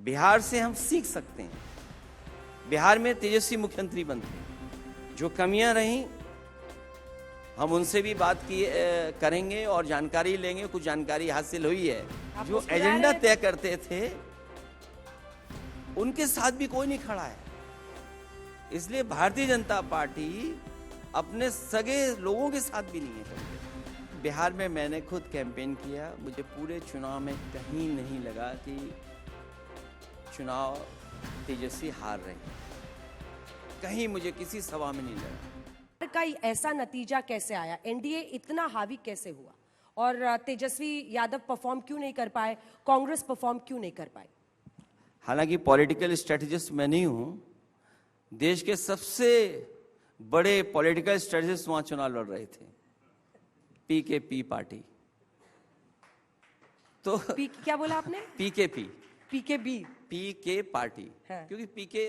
बिहार से हम सीख सकते हैं। बिहार में तेजस्वी मुख्यमंत्री बनते, जो कमियां रहीं हम उनसे भी बात करेंगे और जानकारी लेंगे। कुछ जानकारी हासिल हुई है। जो एजेंडा तय करते थे उनके साथ भी कोई नहीं खड़ा है। इसलिए भारतीय जनता पार्टी अपने सगे लोगों के साथ भी नहीं है। बिहार में मैंने खुद कैंपेन किया। मुझे पूरे चुनाव में कहीं नहीं लगा कि चुनाव तेजस्वी हार रहे हैं। कहीं मुझे किसी सभा में नहीं लगा। का ऐसा नतीजा कैसे आया? एनडीए इतना हावी कैसे हुआ? और तेजस्वी यादव परफॉर्म क्यों नहीं कर पाए? कांग्रेस परफॉर्म क्यों नहीं कर पाई? हालांकि पॉलिटिकल स्ट्रेटेजिस्ट मैं नहीं हूं। देश के सबसे बड़े पॉलिटिकल स्ट्रेटेजिस्ट वहां चुनाव लड़ रहे थे, पीकेपी पार्टी। तो क्या बोला आपने? पीकेपी, पीके पार्टी। हाँ। क्योंकि पीके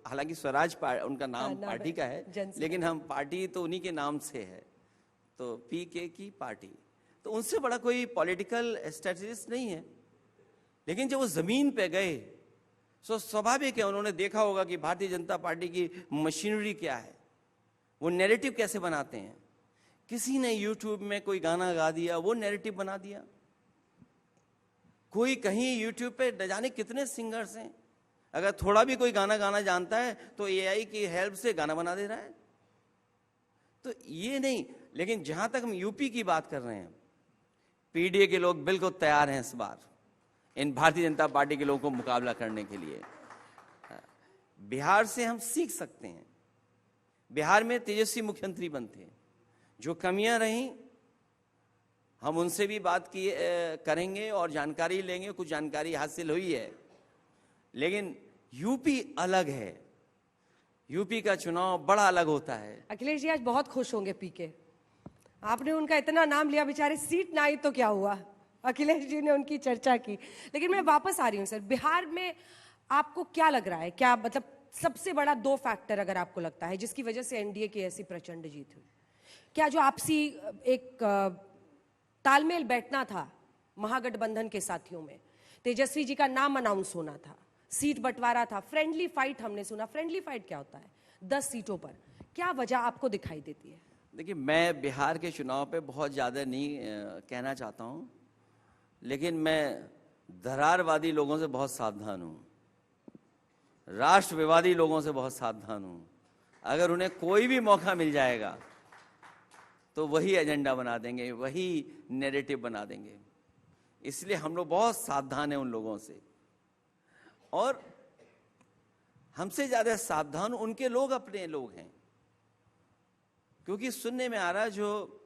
हालांकि स्वराज उनका नाम पार्टी का है, लेकिन हम पार्टी तो उन्हीं के नाम से है, तो पीके की पार्टी। तो उनसे बड़ा कोई पॉलिटिकल स्ट्रेटेजिस्ट नहीं है। लेकिन जब वो जमीन पे गए तो स्वाभाविक है, उन्होंने देखा होगा कि भारतीय जनता पार्टी की मशीनरी क्या है, वो नैरेटिव कैसे बनाते हैं। किसी ने यूट्यूब में कोई गाना गा दिया, वो नैरेटिव बना दिया। कोई कहीं यूट्यूब पे न जाने कितने सिंगर्स हैं, अगर थोड़ा भी कोई गाना गाना जानता है तो एआई की हेल्प से गाना बना दे रहा है। तो ये नहीं। लेकिन जहां तक हम यूपी की बात कर रहे हैं, पीडीए के लोग बिल्कुल तैयार हैं इस बार इन भारतीय जनता पार्टी के लोगों को मुकाबला करने के लिए। बिहार से हम सीख सकते हैं। बिहार में तेजस्वी मुख्यमंत्री बनते, जो कमियां रहीं हम उनसे भी बात करेंगे और जानकारी लेंगे। कुछ जानकारी हासिल हुई है। लेकिन यूपी अलग है। यूपी का चुनाव बड़ा अलग होता है। अखिलेश जी आज बहुत खुश होंगे पीके। आपने उनका इतना नाम लिया, बेचारे सीट ना आई तो क्या हुआ? अखिलेश जी ने उनकी चर्चा की। लेकिन मैं वापस आ रही हूँ सर, बिहार में आपको क्या लग रहा है? क्या मतलब सबसे बड़ा दो फैक्टर अगर आपको लगता है जिसकी वजह से एनडीए की ऐसी प्रचंड जीत हुई? क्या जो आपसी एक तालमेल बैठना था महागठबंधन के साथियों में, तेजस्वी जी का नाम अनाउंस होना था, सीट बंटवारा था, फ्रेंडली फाइट हमने सुना। फ्रेंडली फाइट क्या होता है 10 सीटों पर? क्या वजह आपको दिखाई देती है? देखिए, मैं बिहार के चुनाव पे बहुत ज़्यादा नहीं कहना चाहता हूँ, लेकिन मैं दरारवादी लोगों से बहुत सावधान हूँ, राष्ट्रवादी लोगों से बहुत सावधान हूँ। अगर उन्हें कोई भी मौका मिल जाएगा तो वही एजेंडा बना देंगे, वही नैरेटिव बना देंगे। इसलिए हम लोग बहुत सावधान हैं उन लोगों से। और हमसे ज्यादा सावधान उनके लोग अपने लोग हैं। क्योंकि सुनने में आ रहा, जो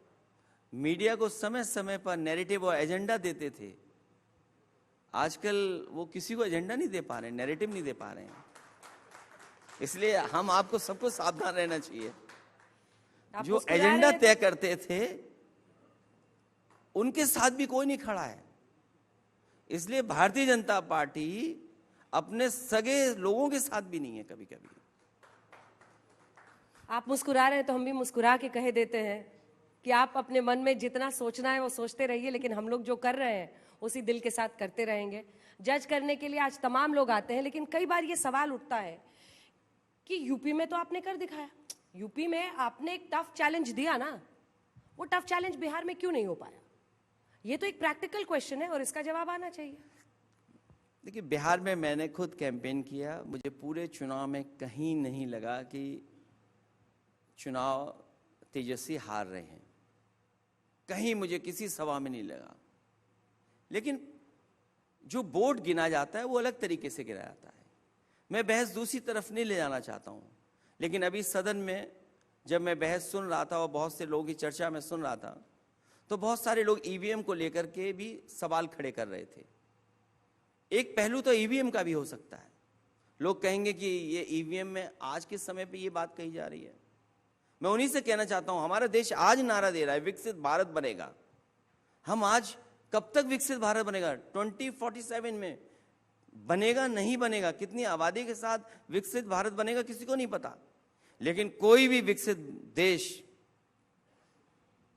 मीडिया को समय समय पर नैरेटिव और एजेंडा देते थे, आजकल वो किसी को एजेंडा नहीं दे पा रहे, नैरेटिव नहीं दे पा रहे हैं। इसलिए हम आपको सबको सावधान रहना चाहिए। जो एजेंडा तय करते थे उनके साथ भी कोई नहीं खड़ा है। इसलिए भारतीय जनता पार्टी अपने सगे लोगों के साथ भी नहीं है। कभी कभी आप मुस्कुरा रहे हैं तो हम भी मुस्कुरा के कह देते हैं कि आप अपने मन में जितना सोचना है वो सोचते रहिए, लेकिन हम लोग जो कर रहे हैं उसी दिल के साथ करते रहेंगे। जज करने के लिए आज तमाम लोग आते हैं, लेकिन कई बार ये सवाल उठता है कि यूपी में तो आपने कर दिखाया, यूपी में आपने एक टफ चैलेंज दिया ना, वो टफ चैलेंज बिहार में क्यों नहीं हो पाया? ये तो एक प्रैक्टिकल क्वेश्चन है और इसका जवाब आना चाहिए। देखिए, बिहार में मैंने खुद कैंपेन किया। मुझे पूरे चुनाव में कहीं नहीं लगा कि चुनाव तेजस्वी हार रहे हैं। कहीं मुझे किसी सभा में नहीं लगा। लेकिन जो वोट गिना जाता है वो अलग तरीके से गिना जाता है। मैं बहस दूसरी तरफ नहीं ले जाना चाहता हूं, लेकिन अभी सदन में जब मैं बहस सुन रहा था और बहुत से लोगों की चर्चा में सुन रहा था, तो बहुत सारे लोग ईवीएम को लेकर के भी सवाल खड़े कर रहे थे। एक पहलू तो ईवीएम का भी हो सकता है। लोग कहेंगे कि ये ईवीएम में आज के समय पे ये बात कही जा रही है। मैं उन्हीं से कहना चाहता हूं, हमारा देश आज नारा दे रहा है विकसित भारत बनेगा। हम आज कब तक विकसित भारत बनेगा? 2047 में बनेगा, नहीं बनेगा, कितनी आबादी के साथ विकसित भारत बनेगा किसी को नहीं पता। लेकिन कोई भी विकसित देश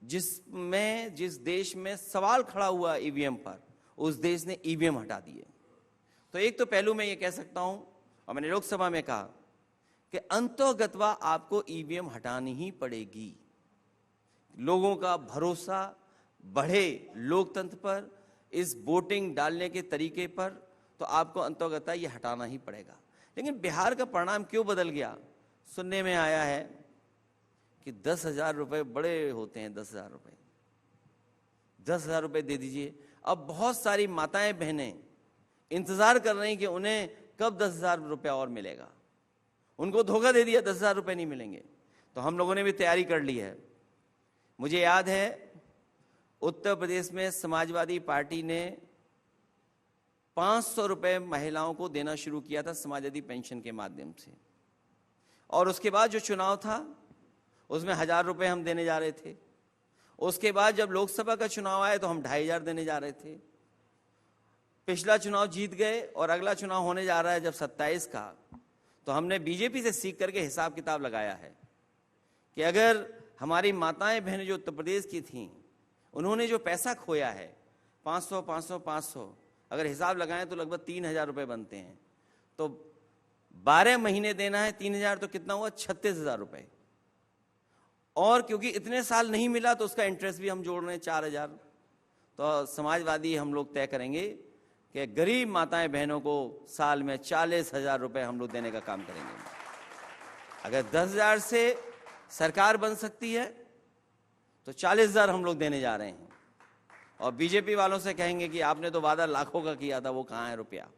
जिस देश में सवाल खड़ा हुआ ईवीएम पर, उस देश ने ईवीएम हटा दिए। तो एक तो पहलू मैं ये कह सकता हूं, और मैंने लोकसभा में कहा कि अंतोगत्वा आपको ईवीएम हटानी ही पड़ेगी। लोगों का भरोसा बढ़े लोकतंत्र पर, इस वोटिंग डालने के तरीके पर, तो आपको अंतोगत्वा ये हटाना ही पड़ेगा। लेकिन बिहार का परिणाम क्यों बदल गया? सुनने में आया है कि 10,000 रुपये बड़े होते हैं, 10,000 रुपये, 10,000 रुपये दे दीजिए। अब बहुत सारी माताएं बहनें इंतजार कर रही कि उन्हें कब 10,000 रुपया और मिलेगा। उनको धोखा दे दिया, 10,000 रुपये नहीं मिलेंगे। तो हम लोगों ने भी तैयारी कर ली है। मुझे याद है उत्तर प्रदेश में समाजवादी पार्टी ने 500 रुपये महिलाओं को देना शुरू किया था समाजवादी पेंशन के माध्यम से, और उसके बाद जो चुनाव था उसमें 1,000 रुपये हम देने जा रहे थे। उसके बाद जब लोकसभा का चुनाव आया तो हम 2,500 देने जा रहे थे। पिछला चुनाव जीत गए और अगला चुनाव होने जा रहा है जब 27 का, तो हमने बीजेपी से सीख करके हिसाब किताब लगाया है कि अगर हमारी माताएं बहनें जो उत्तर प्रदेश की थीं, उन्होंने जो पैसा खोया है 500 500 500, अगर हिसाब लगाएं तो लगभग 3,000 रुपये बनते हैं। तो 12 महीने देना है 3,000, तो कितना हुआ? 36,000 रुपये। और क्योंकि इतने साल नहीं मिला तो उसका इंटरेस्ट भी हम जोड़ रहे हैं 4,000। तो समाजवादी हम लोग तय करेंगे कि गरीब माताएं बहनों को साल में 40,000 रुपये हम लोग देने का काम करेंगे। अगर 10,000 से सरकार बन सकती है तो 40,000 हम लोग देने जा रहे हैं। और बीजेपी वालों से कहेंगे कि आपने तो वादा लाखों का किया था, वो कहाँ है रुपया?